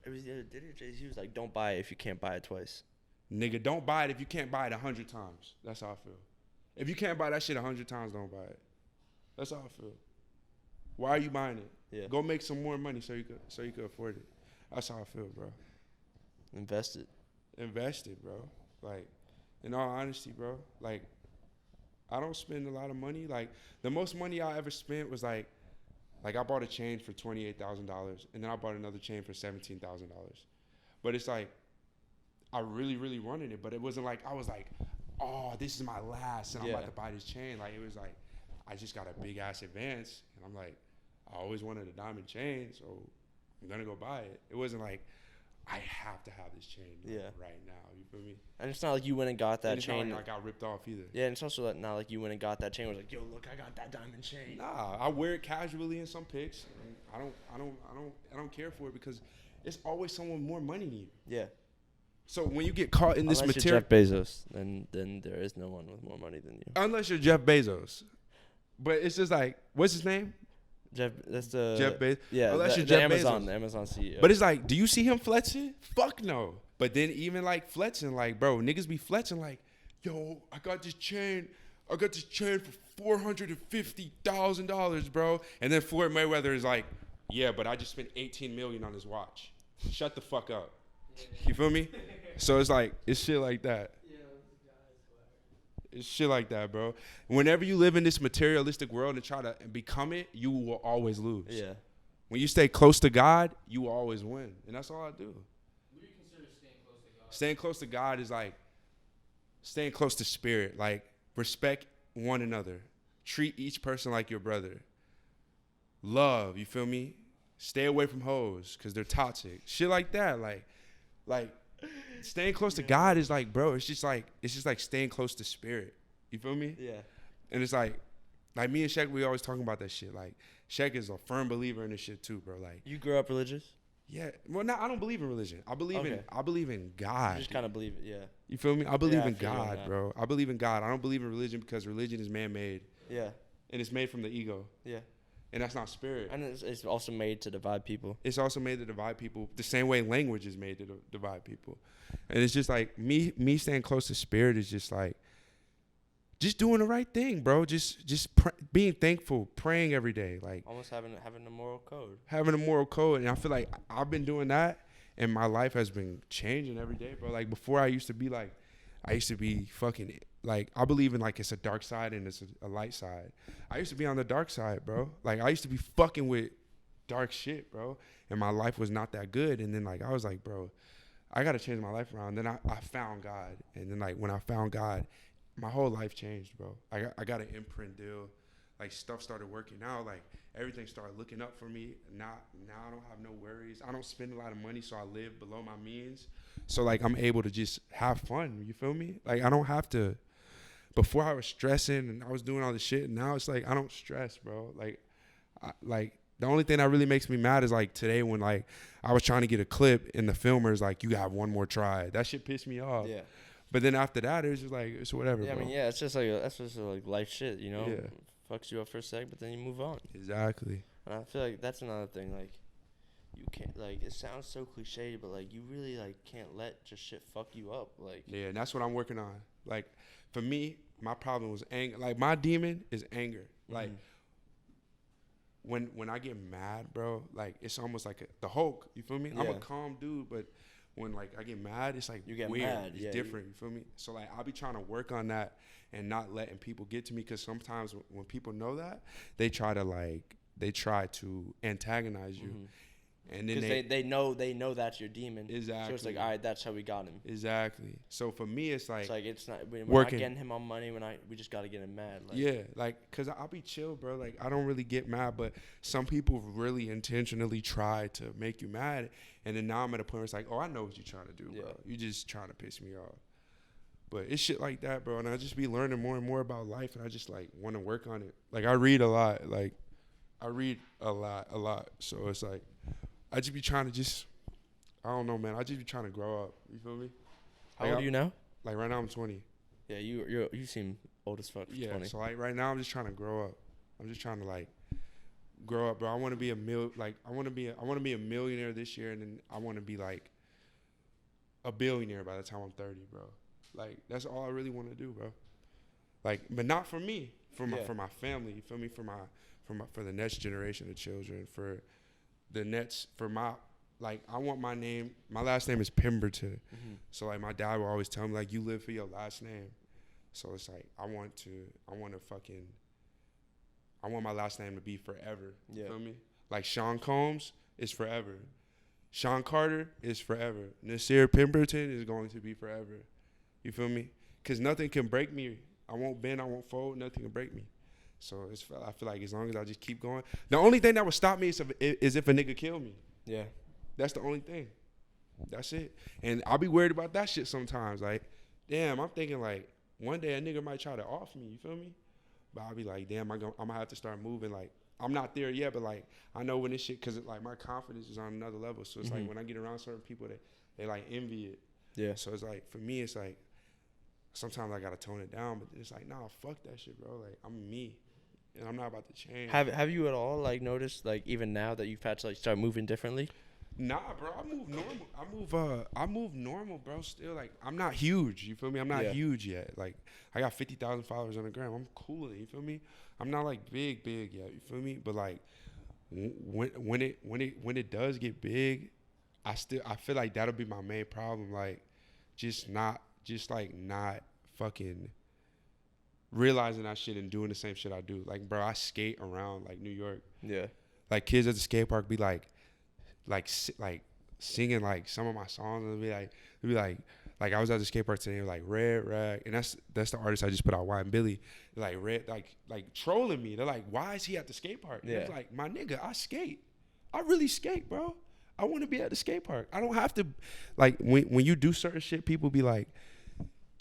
It was the other Jay-Z. He was like, "Don't buy it if you can't buy it twice." Nigga, don't buy it if you can't buy it 100 times. That's how I feel. If you can't buy that shit 100 times, don't buy it. That's how I feel. Why are you buying it? Yeah. Go make some more money so you could afford it. That's how I feel, bro. Invest it. Invest it, bro. Like, in all honesty, bro. Like, I don't spend a lot of money. Like, the most money I ever spent was like I bought a chain for $28,000, and then I bought another chain for $17,000. But it's like, I really, really wanted it, but it wasn't like I was like, oh, this is my last, and I'm about to buy this chain. Like, it was like, I just got a big ass advance, and I'm like, I always wanted a diamond chain, so I'm gonna go buy it. It wasn't like I have to have this chain right now. You feel me? And it's not like you went and got that it's chain. not like I got ripped off either. Yeah, and it's also not like you went and got that chain. It was like, yo, look, I got that diamond chain. Nah, I wear it casually in some pics. I don't care for it because it's always someone with more money than you. Yeah. So when you get caught in this Unless material, you're Jeff Bezos, then there is no one with more money than you. Unless you're Jeff Bezos, but it's just like, what's his name? That's the Jeff Bezos. Yeah, Unless you're the Jeff Amazon, Bezos. the Amazon CEO. But it's like, do you see him flexing? Fuck no. But then even like flexing, like, bro, niggas be flexing like, yo, I got this chain for $450,000, bro. And then Floyd Mayweather is like, yeah, but I just spent $18 million on his watch. Shut the fuck up. You feel me? So it's like, it's shit like that. It's shit like that, bro. Whenever you live in this materialistic world and try to become it, you will always lose. Yeah. When you stay close to God, you will always win. And that's all I do. What do you consider staying close to God? Staying close to God is like staying close to spirit. Like, respect one another. Treat each person like your brother. Love, you feel me? Stay away from hoes because they're toxic. Shit like that. Like staying close to God is like, bro, it's just like staying close to spirit. You feel me? Yeah. And it's like me and Shaq, we always talking about that shit. Like, Shaq is a firm believer in this shit too, bro. Like, You grew up religious? yeah. Well, no, I don't believe in religion. I believe in God. You just kind of believe it, yeah. You feel me? I believe Yeah, I in feel you on God, that. bro. I believe in God. I don't believe in religion because religion is man-made Yeah. and it's made from the ego, Yeah. and that's not spirit. And it's also made to divide people. It's also made to divide people the same way language is made to divide people. And it's just like me staying close to spirit is just like just doing the right thing, bro. Just being thankful, praying every day, like Almost having a moral code. having a moral code. And I feel like I've been doing that, and my life has been changing every day, bro. Like, before I used to be fucking like, I believe in like it's a dark side and it's a light side. I used to be on the dark side, bro. Like, I used to be fucking with dark shit, bro. And my life was not that good. And then like I was like, bro, I gotta change my life around. Then I found God. And then like when I found God, my whole life changed, bro. I got an imprint deal. Like, stuff started working out. Like, everything started looking up for me. Now I don't have no worries. I don't spend a lot of money, so I live below my means. So like I'm able to just have fun. You feel me? Like, I don't have to. Before I was stressing and I was doing all this shit. And now it's like I don't stress, bro. Like the only thing that really makes me mad is like today when like I was trying to get a clip and the filmer's like, you got one more try. That shit pissed me off. Yeah. But then after that, it was just like, it's whatever, Yeah, bro. I mean, yeah, it's just like that's just like life shit, you know. Yeah. Fucks you up for a sec, but then you move on. Exactly. And I feel like that's another thing. Like, you can't, like, it sounds so cliche, but like you really like can't let just shit fuck you up. Like, Yeah, and that's what I'm working on. Like, for me, my problem was anger. Like, my demon is anger. Like, when I get mad, bro, like, it's almost like the Hulk. You feel me? I'm a Yeah. calm dude, but when like I get mad, it's like You get weird. mad, It's yeah, different. You feel me? So like I'll be trying to work on that and not letting people get to me, because sometimes when people know that, they try to antagonize you, and then because they know that's your demon. Exactly. So it's like, all right, that's how we got him. Exactly. So for me, it's like It's not we're working. not getting him on money. We just gotta get him mad. Like, yeah, like, cause I'll be chill, bro. Like, I don't really get mad, but some people really intentionally try to make you mad, and then now I'm at a point where it's like, oh, I know what you're trying to do, bro. Yeah. You just trying to piss me off. But it's shit like that, bro. And I just be learning more and more about life, and I just like want to work on it. Like, I read a lot. Like, I read a lot. So it's like I just be trying to I don't know, man. I just be trying to grow up. You feel me? How old are you now? Like, right now I'm 20. Yeah, you seem old as fuck. For Yeah, 20. so like right now I'm just trying to grow up. I'm just trying to like grow up, bro. I want to be I want to be a millionaire this year, and then I want to be like a billionaire by the time I'm 30, bro. Like that's all I really want to do, bro. Like, but not for me, for my family. You feel me? For the next generation of children, for the next, for my, like, I want my name. My last name is Pemberton, so like my dad will always tell me like, you live for your last name. So it's like I want my last name to be forever. You feel me? Like Sean Combs is forever. Sean Carter is forever. Nasir Pemberton is going to be forever. You feel me? Because nothing can break me. I won't bend, I won't fold. Nothing can break me. So I feel like as long as I just keep going. The only thing that would stop me is if a nigga kill me. Yeah. That's the only thing. That's it. And I'll be worried about that shit sometimes. Like, damn, I'm thinking like one day a nigga might try to off me. You feel me? But I'll be like, damn, I'm gonna have to start moving. Like, I'm not there yet, but like I know when this shit, cause like my confidence is on another level. So it's like when I get around certain people, they like envy it. Yeah. So it's like for me, it's like sometimes I gotta tone it down, but it's like, nah, fuck that shit, bro. Like I'm me, and I'm not about to change. Have you at all like noticed like even now that you've had to like start moving differently? Nah, bro. I move normal. I move normal, bro. Still, like, I'm not huge. You feel me? I'm not huge yet. Like, I got 50,000 followers on the gram. I'm cooling. You feel me? I'm not like big yet. You feel me? But like, when it does get big, I feel like that'll be my main problem. Like, not fucking realizing that shit and doing the same shit I do. Like, bro, I skate around like New York. Yeah. Like kids at the skate park be like singing like some of my songs, and they'll be like I was at the skate park today, like Red Rag, and that's the artist I just put out, White and Billy, like Red, like trolling me. They're like, why is he at the skate park? Yeah. It's like, my nigga, I skate. I really skate, bro. I want to be at the skate park. I don't have to, like, when you do certain shit, people be like,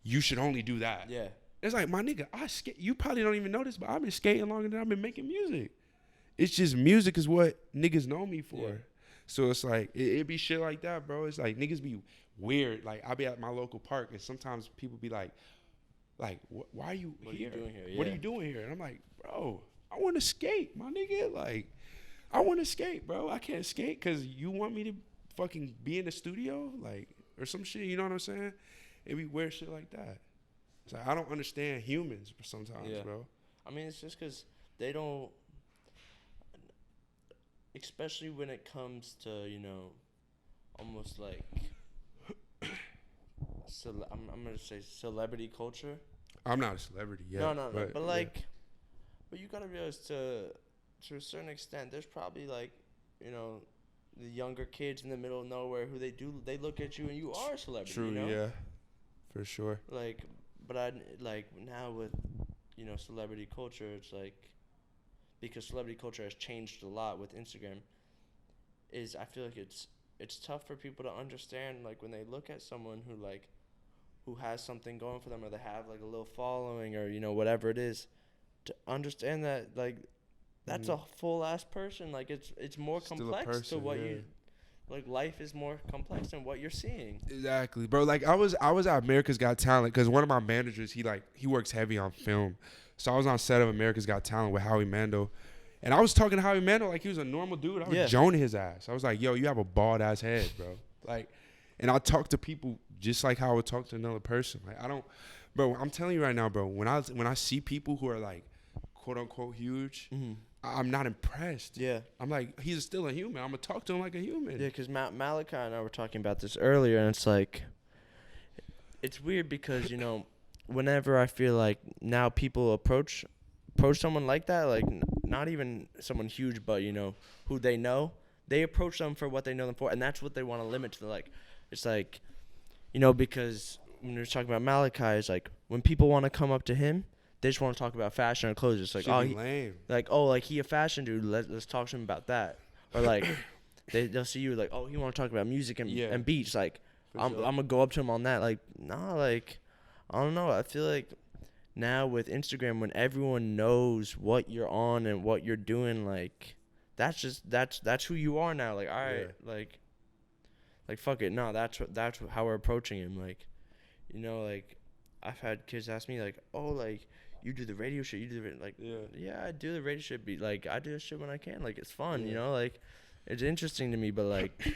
you should only do that. Yeah. It's like, my nigga, I skate. You probably don't even know this, but I've been skating longer than I've been making music. It's just music is what niggas know me for. Yeah. So it's like, it be shit like that, bro. It's like, niggas be weird. Like, I'll be at my local park, and sometimes people be like, why are you here? What are you doing here? Yeah. What are you doing here? And I'm like, bro, I want to skate, my nigga. Like, I want to skate, bro. I can't skate because you want me to fucking be in the studio? Like, or some shit, you know what I'm saying? It be weird shit like that. It's like, I don't understand humans sometimes, bro. I mean, it's just because they don't, especially when it comes to, you know, almost like, I'm going to say celebrity culture. I'm not a celebrity yet. No. But like, but you got to realize to a certain extent, there's probably like, you know, the younger kids in the middle of nowhere who they look at you and you are a celebrity. True, you know? Yeah, for sure. Like, but I like now with, you know, celebrity culture, it's like, because celebrity culture has changed a lot with Instagram, I feel like it's tough for people to understand, like, when they look at someone who has something going for them, or they have like a little following, or, you know, whatever it is, to understand that, like, that's a full ass person. Like, it's more still complex to what you, like, life is more complex than what you're seeing. Exactly, bro. Like, I was at America's Got Talent because one of my managers, he works heavy on film. So I was on set of America's Got Talent with Howie Mandel. And I was talking to Howie Mandel like he was a normal dude. I was joning his ass. I was like, yo, you have a bald ass head, bro. Like, and I talk to people just like how I would talk to another person. Like, I don't, bro, I'm telling you right now, bro, when I see people who are like, quote unquote huge, I'm not impressed. Yeah. I'm like, he's still a human. I'm going to talk to him like a human. Yeah, because Malachi and I were talking about this earlier, and it's like, it's weird because, you know, whenever I feel like now people approach someone like that, like not even someone huge, but, you know, who they know, they approach them for what they know them for, and that's what they want to limit to. Like, it's like, you know, because when you're talking about Malachi, it's like when people want to come up to him, they just want to talk about fashion or clothes. It's like, lame. Like, oh, like, he a fashion dude. Let's talk to him about that. Or like, they'll see you like, oh, he want to talk about music and beats. Like, I'm gonna go up to him on that. Like, nah, like, I don't know. I feel like now with Instagram, when everyone knows what you're on and what you're doing, like, that's who you are now. Like, all right, like fuck it. No, that's how we're approaching him. Like, you know, like, I've had kids ask me like, oh, like, you do the radio shit. You do the like. Yeah. Yeah, I do the radio shit. Like I do this shit when I can. Like it's fun, you Yeah. know. Like it's interesting to me, but like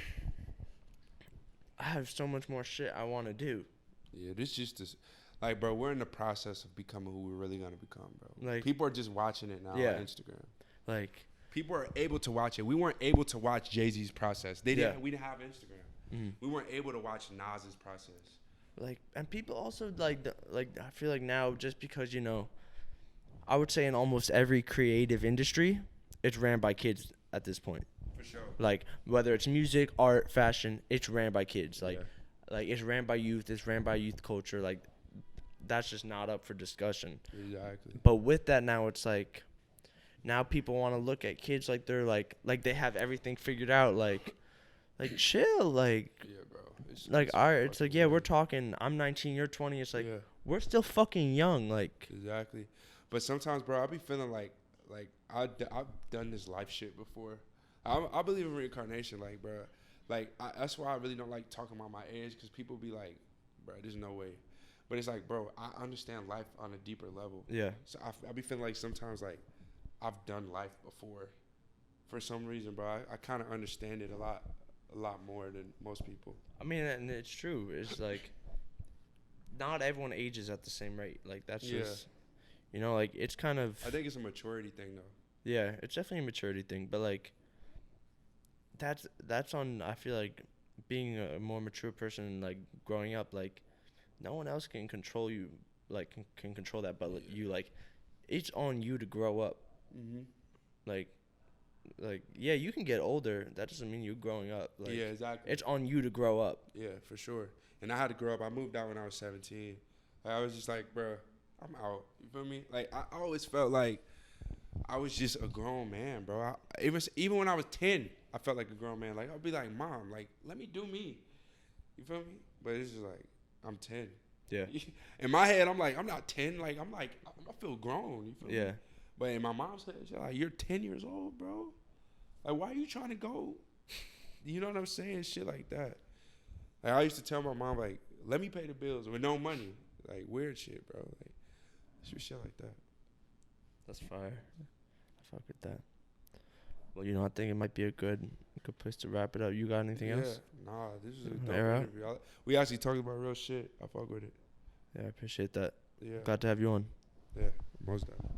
I have so much more shit I want to do. Yeah, this just this, like, bro, we're in the process of becoming who we're really gonna become, bro. Like People are just watching it now Yeah. on Instagram. like People are able to watch it. We weren't able to watch Jay-Z's process. We didn't have Instagram. We weren't able to watch Nas's process. like and people also like I feel like now just because you know, I would say in almost every creative industry, it's ran by kids at this point. For sure. Like whether it's music, art, fashion, it's ran by kids. Like Yeah. like it's ran by youth. It's ran by youth culture. Like that's just not up for discussion. Exactly. But with that now, it's like now people want to look at kids like they're like they have everything figured out. Like chill. Like Yeah, bro. It's all right. It's fucking like yeah, we're weird. talking. I'm 19. You're 20. It's like Yeah. we're still fucking young. Like Exactly. But sometimes, bro, I be feeling like I've done this life shit before. I believe in reincarnation, like, bro. Like, that's why I really don't like talking about my age, because people be like, bro, there's no way. But it's like, bro, I understand life on a deeper level. yeah. So I be feeling like sometimes, like, I've done life before. For some reason, bro, I kind of understand it a lot more than most people. I mean, and it's true. It's like not everyone ages at the same rate. Like that's Yeah. just you know, like it's kind of I think it's a maturity thing, though. yeah, it's definitely a maturity thing, but like that's on I feel like being a more mature person, like growing up, like no one else can control you, like can control that, but like, you like it's on you to grow up. Mm-hmm. Like yeah, you can get older. That doesn't mean you're growing up. Like, Yeah, exactly. it's on you to grow up. Yeah, for sure. And I had to grow up. I moved out when I was 17. Like, I was just like, bro, I'm out. You feel me? Like, I always felt like I was just a grown man, bro. Even when I was 10, I felt like a grown man. Like, I'd be like, Mom, like, let me do me. You feel me? But it's just like, I'm 10. Yeah. In my head, I'm like, I'm not 10. Like, I feel grown. You feel me? Yeah. But in my mom's head, she's like, you're 10 years old, bro. Like, why are you trying to go? You know what I'm saying? Shit like that. Like, I used to tell my mom, like, let me pay the bills with no money. Like, weird shit, bro. Like, shit like that. That's fire. I fuck with that. Well, you know, I think it might be a good place to wrap it up. You got anything else? Nah, this is a Mm, dope air out. interview. We actually talked about real shit. I fuck with it. Yeah, I appreciate that. Yeah. Glad to have you on. Yeah, most definitely.